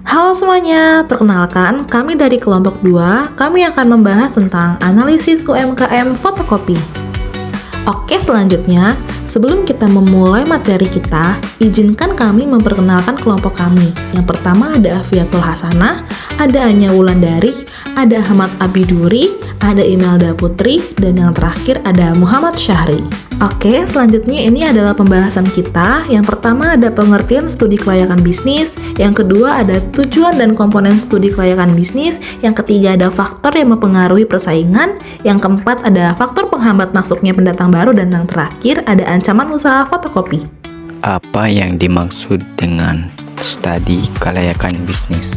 Halo semuanya, perkenalkan kami dari kelompok 2, kami akan membahas tentang analisis UMKM fotokopi. Oke, selanjutnya, sebelum kita memulai materi kita, izinkan kami memperkenalkan kelompok kami. Yang pertama ada Afiatul Hasanah, ada Anya Wulandari, ada Ahmad Abiduri, ada Imelda Putri, dan yang terakhir ada Muhammad Syahri. Oke, selanjutnya ini adalah pembahasan kita. Yang pertama ada pengertian studi kelayakan bisnis, yang kedua ada tujuan dan komponen studi kelayakan bisnis, yang ketiga ada faktor yang mempengaruhi persaingan, yang keempat ada faktor penghambat masuknya pendatang baru, dan yang terakhir ada ancaman usaha fotokopi. Apa yang dimaksud dengan studi kelayakan bisnis?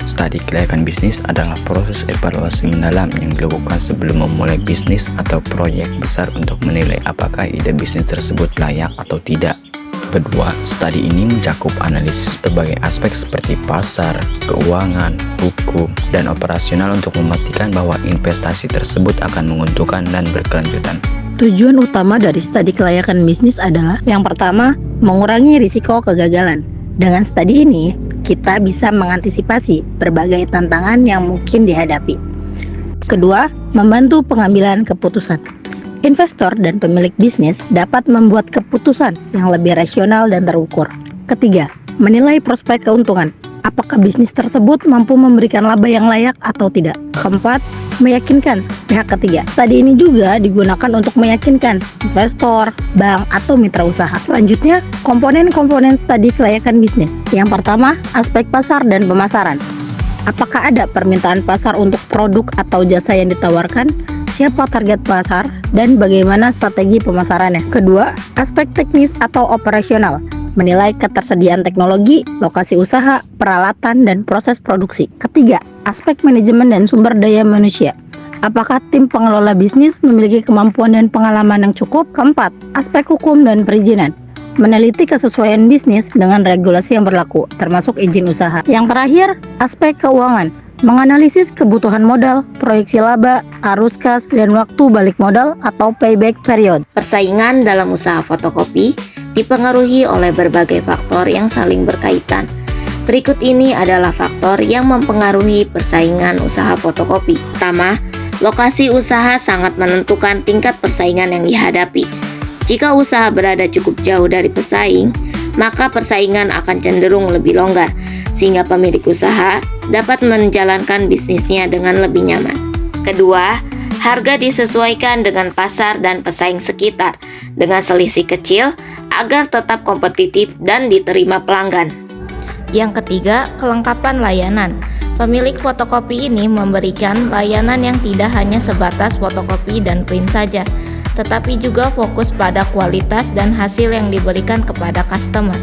Studi kelayakan bisnis adalah proses evaluasi mendalam yang dilakukan sebelum memulai bisnis atau proyek besar untuk menilai apakah ide bisnis tersebut layak atau tidak. Kedua, studi ini mencakup analisis berbagai aspek seperti pasar, keuangan, hukum, dan operasional untuk memastikan bahwa investasi tersebut akan menguntungkan dan berkelanjutan. Tujuan utama dari studi kelayakan bisnis adalah yang pertama, mengurangi risiko kegagalan. Dengan studi ini, kita bisa mengantisipasi berbagai tantangan yang mungkin dihadapi. Kedua, membantu pengambilan keputusan. Investor dan pemilik bisnis dapat membuat keputusan yang lebih rasional dan terukur. Ketiga, menilai prospek keuntungan. Apakah bisnis tersebut mampu memberikan laba yang layak atau tidak? Keempat, meyakinkan pihak ketiga. Studi ini juga digunakan untuk meyakinkan investor, bank, atau mitra usaha. Selanjutnya, komponen-komponen studi kelayakan bisnis. Yang pertama, aspek pasar dan pemasaran. Apakah ada permintaan pasar untuk produk atau jasa yang ditawarkan? Siapa target pasar? Dan bagaimana strategi pemasarannya? Kedua, aspek teknis atau operasional. Menilai ketersediaan teknologi, lokasi usaha, peralatan, dan proses produksi. Ketiga, aspek manajemen dan sumber daya manusia. Apakah tim pengelola bisnis memiliki kemampuan dan pengalaman yang cukup? Keempat, aspek hukum dan perizinan. Meneliti kesesuaian bisnis dengan regulasi yang berlaku, termasuk izin usaha. Yang terakhir, aspek keuangan. Menganalisis kebutuhan modal, proyeksi laba, arus kas, dan waktu balik modal atau payback period. Persaingan dalam usaha fotokopi dipengaruhi oleh berbagai faktor yang saling berkaitan. Berikut ini adalah faktor yang mempengaruhi persaingan usaha fotokopi. Pertama, lokasi usaha sangat menentukan tingkat persaingan yang dihadapi. Jika usaha berada cukup jauh dari pesaing, maka persaingan akan cenderung lebih longgar, sehingga pemilik usaha dapat menjalankan bisnisnya dengan lebih nyaman. Kedua, harga disesuaikan dengan pasar dan pesaing sekitar dengan selisih kecil agar tetap kompetitif dan diterima pelanggan. Yang ketiga, kelengkapan layanan. Pemilik fotokopi ini memberikan layanan yang tidak hanya sebatas fotokopi dan print saja, tetapi juga fokus pada kualitas dan hasil yang diberikan kepada customer.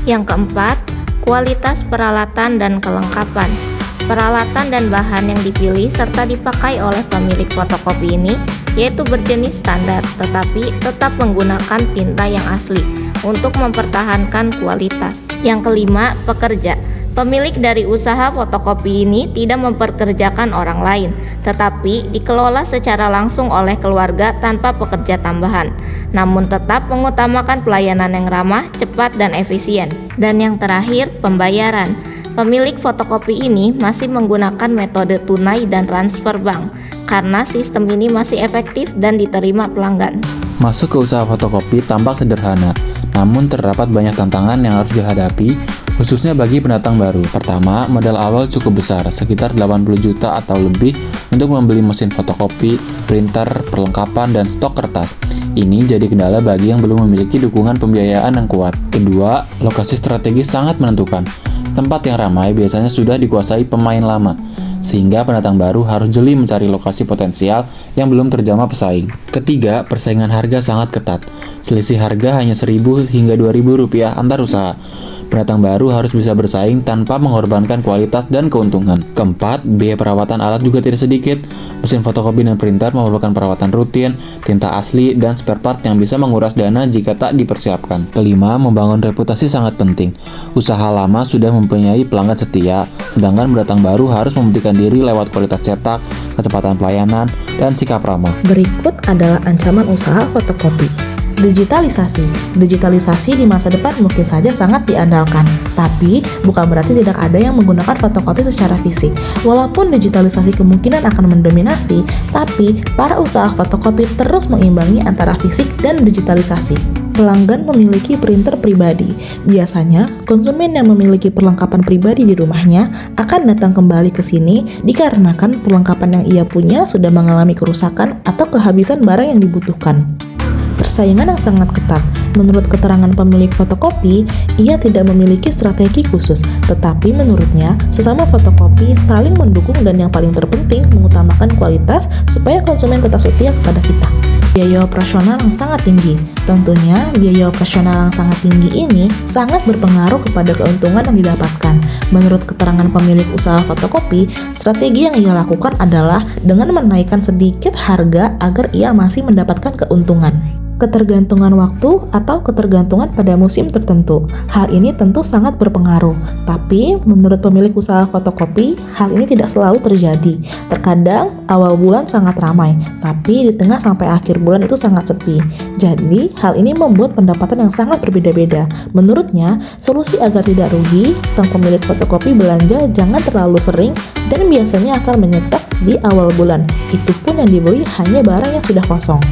Yang keempat, kualitas peralatan dan kelengkapan. Peralatan dan bahan yang dipilih serta dipakai oleh pemilik fotokopi ini yaitu berjenis standar tetapi tetap menggunakan tinta yang asli untuk mempertahankan kualitas. Yang kelima, pekerja. Pemilik dari usaha fotokopi ini tidak memperkerjakan orang lain, tetapi dikelola secara langsung oleh keluarga tanpa pekerja tambahan, namun tetap mengutamakan pelayanan yang ramah, cepat, dan efisien. Dan yang terakhir, pembayaran. Pemilik fotokopi ini masih menggunakan metode tunai dan transfer bank, karena sistem ini masih efektif dan diterima pelanggan. Masuk ke usaha fotokopi tampak sederhana, namun terdapat banyak tantangan yang harus dihadapi, khususnya bagi pendatang baru. Pertama, modal awal cukup besar, sekitar 80 juta atau lebih untuk membeli mesin fotokopi, printer, perlengkapan, dan stok kertas. Ini jadi kendala bagi yang belum memiliki dukungan pembiayaan yang kuat. Kedua, lokasi strategis sangat menentukan. Tempat yang ramai biasanya sudah dikuasai pemain lama, sehingga pendatang baru harus jeli mencari lokasi potensial yang belum terjamah pesaing. Ketiga, persaingan harga sangat ketat. Selisih harga hanya Rp1.000 hingga Rp2.000 antar usaha. Pendatang baru harus bisa bersaing tanpa mengorbankan kualitas dan keuntungan. Keempat, biaya perawatan alat juga tidak sedikit. Mesin fotokopi dan printer memerlukan perawatan rutin, tinta asli, dan spare part yang bisa menguras dana jika tak dipersiapkan. Kelima, membangun reputasi sangat penting. Usaha lama sudah mempunyai pelanggan setia, sedangkan pendatang baru harus membuktikan diri lewat kualitas cetak, kecepatan pelayanan, dan sikap ramah. Berikut adalah ancaman usaha fotokopi. Digitalisasi. Digitalisasi di masa depan mungkin saja sangat diandalkan, tapi bukan berarti tidak ada yang menggunakan fotokopi secara fisik. Walaupun digitalisasi kemungkinan akan mendominasi, tapi para usaha fotokopi terus mengimbangi antara fisik dan digitalisasi. Pelanggan memiliki printer pribadi. Biasanya, konsumen yang memiliki perlengkapan pribadi di rumahnya akan datang kembali ke sini dikarenakan perlengkapan yang ia punya sudah mengalami kerusakan atau kehabisan barang yang dibutuhkan. Persaingan yang sangat ketat. Menurut keterangan pemilik fotokopi, ia tidak memiliki strategi khusus, tetapi menurutnya, sesama fotokopi saling mendukung dan yang paling terpenting mengutamakan kualitas supaya konsumen tetap setia kepada kita. Biaya operasional yang sangat tinggi. Tentunya, biaya operasional yang sangat tinggi ini sangat berpengaruh kepada keuntungan yang didapatkan. Menurut keterangan pemilik usaha fotokopi, strategi yang ia lakukan adalah dengan menaikkan sedikit harga agar ia masih mendapatkan keuntungan. Ketergantungan waktu atau ketergantungan pada musim tertentu. Hal ini tentu sangat berpengaruh, tapi menurut pemilik usaha fotokopi, hal ini tidak selalu terjadi. Terkadang awal bulan sangat ramai, tapi di tengah sampai akhir bulan itu sangat sepi. Jadi, hal ini membuat pendapatan yang sangat berbeda-beda. Menurutnya, solusi agar tidak rugi, sang pemilik fotokopi belanja jangan terlalu sering dan biasanya akan menyetok di awal bulan. Itu pun yang dibeli hanya barang yang sudah kosong.